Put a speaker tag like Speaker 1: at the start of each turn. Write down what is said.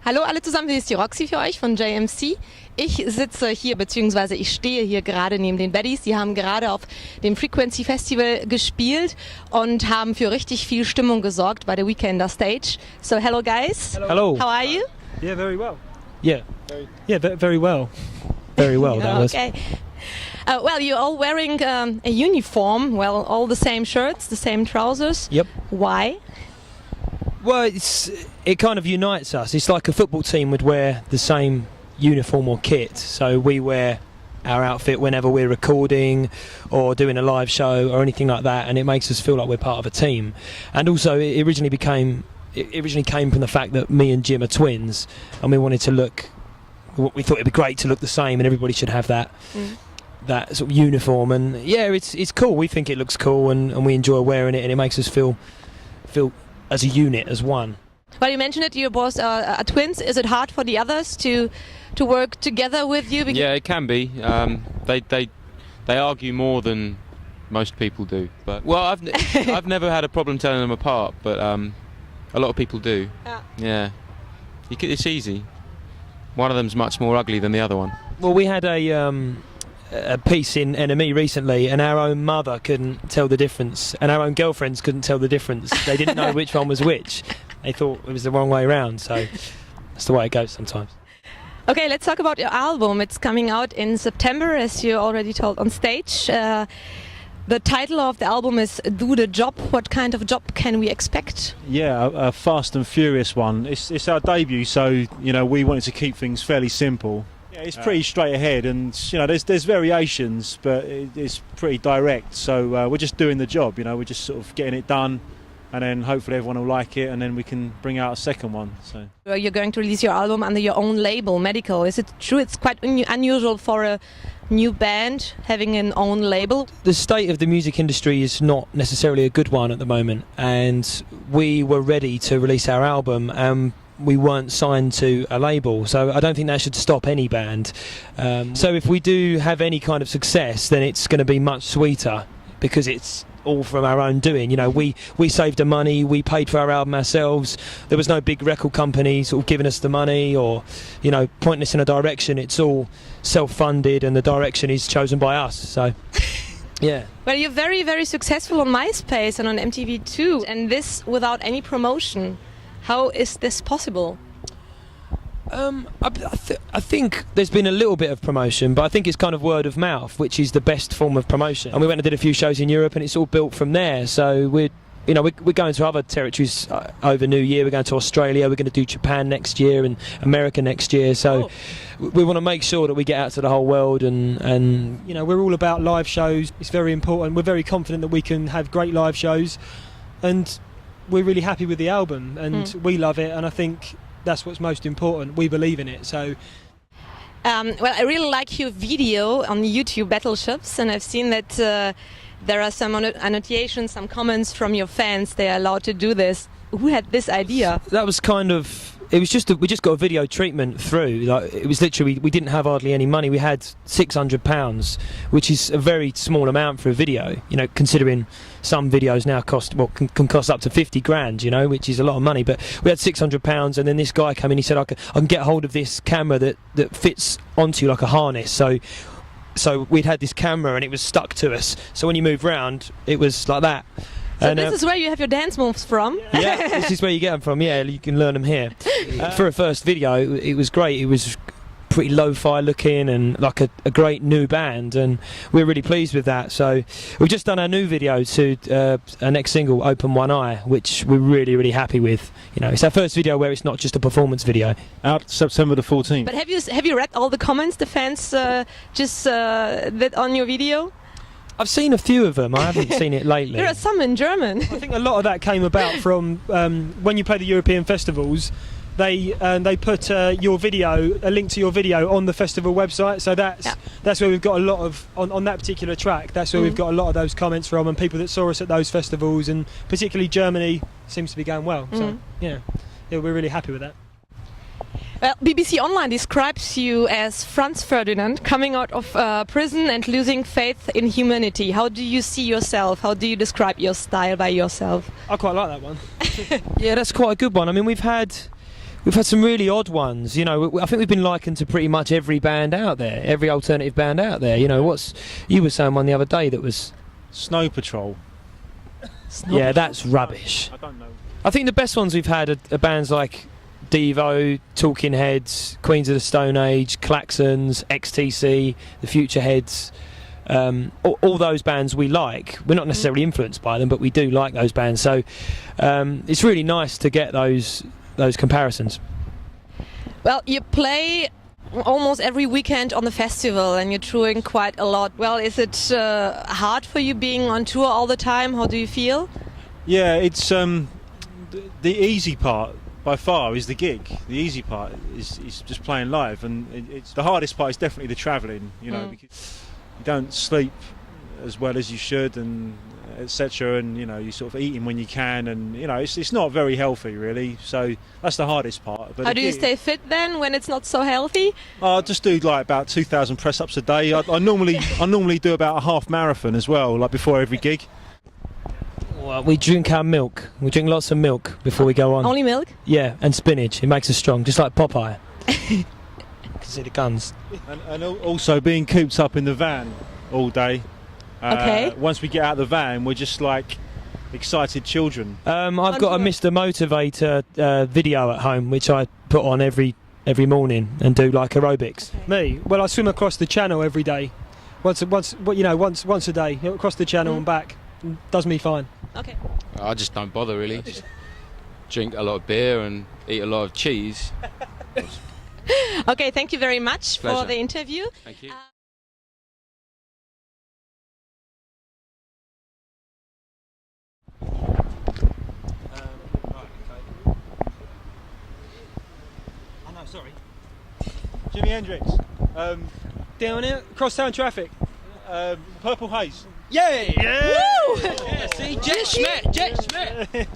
Speaker 1: Hallo alle zusammen, hier ist die Roxy für euch von JMC. Ich sitze hier, beziehungsweise ich stehe hier gerade neben den Baddies. Die haben gerade auf dem Frequency Festival gespielt und haben für richtig viel Stimmung gesorgt bei der Weekender Stage. So hello guys.
Speaker 2: Hello.
Speaker 1: How are you?
Speaker 2: Yeah, very well. Yeah. Very well. Very well, that was.
Speaker 1: Okay. Well, you're all wearing a uniform. Well, all the same shirts, the same trousers.
Speaker 2: Yep.
Speaker 1: Why?
Speaker 2: Well, it kind of unites us. It's like a football team would wear the same uniform or kit. So we wear our outfit whenever we're recording or doing a live show or anything like that, and it makes us feel like we're part of a team. And also, it originally came from the fact that me and Jim are twins, and we wanted to look. We thought it'd be great to look the same, and everybody should have that. That sort of uniform, and yeah, it's cool. We think it looks cool, and we enjoy wearing it, and it makes us feel as a unit, as one.
Speaker 1: Well, you mentioned it. You both are twins. Is it hard for the others to work together with you?
Speaker 3: Yeah, it can be. They argue more than most people do. But well, I've never had a problem telling them apart, but a lot of people do. Yeah, it's easy. One of them's much more ugly than the other one.
Speaker 2: Well, we had a piece in NME recently, and our own mother couldn't tell the difference, and our own girlfriends couldn't tell the difference. They didn't know which one was which. They thought it was the wrong way around, so that's the way it goes sometimes.
Speaker 1: Okay, let's talk about your album. It's coming out in September, as you already told on stage. The title of the album is Do The Job. What kind of job can we expect?
Speaker 4: Yeah, a fast and furious one. It's our debut, so we wanted to keep things fairly simple. Yeah, it's pretty straight ahead, and there's variations, but it's pretty direct. So we're just doing the job. We're just sort of getting it done, and then hopefully everyone will like it, and then we can bring out a second one. So
Speaker 1: you're going to release your album under your own label, Medical. Is it true? It's quite unusual for a new band having an own label.
Speaker 2: The state of the music industry is not necessarily a good one at the moment, and we were ready to release our album. We weren't signed to a label, so I don't think that should stop any band. So if we do have any kind of success, then it's going to be much sweeter because it's all from our own doing. We saved the money, we paid for our album ourselves. There was no big record company sort of giving us the money or pointing us in a direction. It's all self-funded, and the direction is chosen by us. So yeah.
Speaker 1: Well, you're very, very successful on MySpace and on MTV too, and this without any promotion. How is this possible?
Speaker 2: I think there's been a little bit of promotion, but I think it's kind of word of mouth, which is the best form of promotion. And we went and did a few shows in Europe, and it's all built from there. So we're going to other territories over New Year. We're going to Australia. We're going to do Japan next year and America next year. So we want to make sure that we get out to the whole world, and
Speaker 5: we're all about live shows. It's very important. We're very confident that we can have great live shows, and we're really happy with the album, and we love it, and I think that's what's most important. We believe in it. So
Speaker 1: well, I really like your video on YouTube, Battleships, and I've seen that there are some annotations, some comments from your fans. They are allowed to do this. Who had this idea?
Speaker 2: That was kind of... we just got a video treatment through. Like, it was literally, we didn't have hardly any money. We had £600, which is a very small amount for a video. Considering some videos now can cost up to 50 grand. Which is a lot of money. But we had £600, and then this guy came in. He said, I can get hold of this camera that fits onto you like a harness. So we'd had this camera, and it was stuck to us. So when you move round, it was like that.
Speaker 1: So this is where you have your dance moves from?
Speaker 2: Yeah, this is where you get them from. Yeah, you can learn them here. For a first video, it was great. It was pretty lo-fi looking and like a great new band, and we're really pleased with that. So we've just done our new video to our next single, Open One Eye, which we're really, really happy with. It's our first video where it's not just a performance video.
Speaker 4: Out September the 14th.
Speaker 1: But have you read all the comments the fans just did on your video?
Speaker 2: I've seen a few of them. I haven't seen it lately.
Speaker 1: There are some in German.
Speaker 5: I think a lot of that came about from when you play the European festivals. They put your video, a link to your video, on the festival website. So that's where we've got a lot of on that particular track. That's where we've got a lot of those comments from, and people that saw us at those festivals, and particularly Germany seems to be going well. So yeah, we're really happy with that.
Speaker 1: Well, BBC Online describes you as Franz Ferdinand coming out of prison and losing faith in humanity. How do you see yourself? How do you describe your style by yourself?
Speaker 5: I quite like that one.
Speaker 2: Yeah, that's quite a good one. I mean, we've had We've had some really odd ones. You know, I think we've been likened to pretty much every band out there, every alternative band out there. You know, you were saying one the other day that was
Speaker 4: Snow Patrol.
Speaker 2: Yeah, that's rubbish.
Speaker 4: I don't know.
Speaker 2: I think the best ones we've had are bands like Devo, Talking Heads, Queens of the Stone Age, Klaxons, XTC, The Future Heads. All those bands we like. We're not necessarily influenced by them, but we do like those bands. So it's really nice to get those comparisons.
Speaker 1: Well, you play almost every weekend on the festival and you're touring quite a lot. Well, is it hard for you being on tour all the time? How do you feel?
Speaker 4: Yeah, it's the easy part by far is the gig. The easy part is just playing live, and it's the hardest part is definitely the travelling. You know, because you don't sleep as well as you should, and etc. And you know, you sort of eating when you can, and you know, it's not very healthy really. So that's the hardest part. But
Speaker 1: how do you stay fit then when it's not so healthy?
Speaker 4: I just do like about 2,000 press-ups a day. I normally do about a half marathon as well, like before every gig.
Speaker 2: Well, we drink our milk. We drink lots of milk before we go on.
Speaker 1: Only milk?
Speaker 2: Yeah, and spinach. It makes us strong, just like Popeye. Can see the guns.
Speaker 4: And also being cooped up in the van all day.
Speaker 1: Okay.
Speaker 4: Once we get out of the van, we're just like excited children.
Speaker 2: I've got a Mr. Motivator video at home, which I put on every morning and do like aerobics.
Speaker 5: Me? Well, I swim across the channel every day. Once a day, across the channel and back. Does me fine.
Speaker 1: Okay.
Speaker 3: I just don't bother really. Just drink a lot of beer and eat a lot of cheese.
Speaker 1: Okay, thank you very much
Speaker 3: Pleasure.
Speaker 1: for the interview.
Speaker 3: Thank you.
Speaker 4: Sorry. Jimi Hendrix.
Speaker 5: Down here, crosstown traffic.
Speaker 4: Purple Haze.
Speaker 5: Yeah!
Speaker 1: Woo!
Speaker 2: Yeah, see, Jet Schmidt.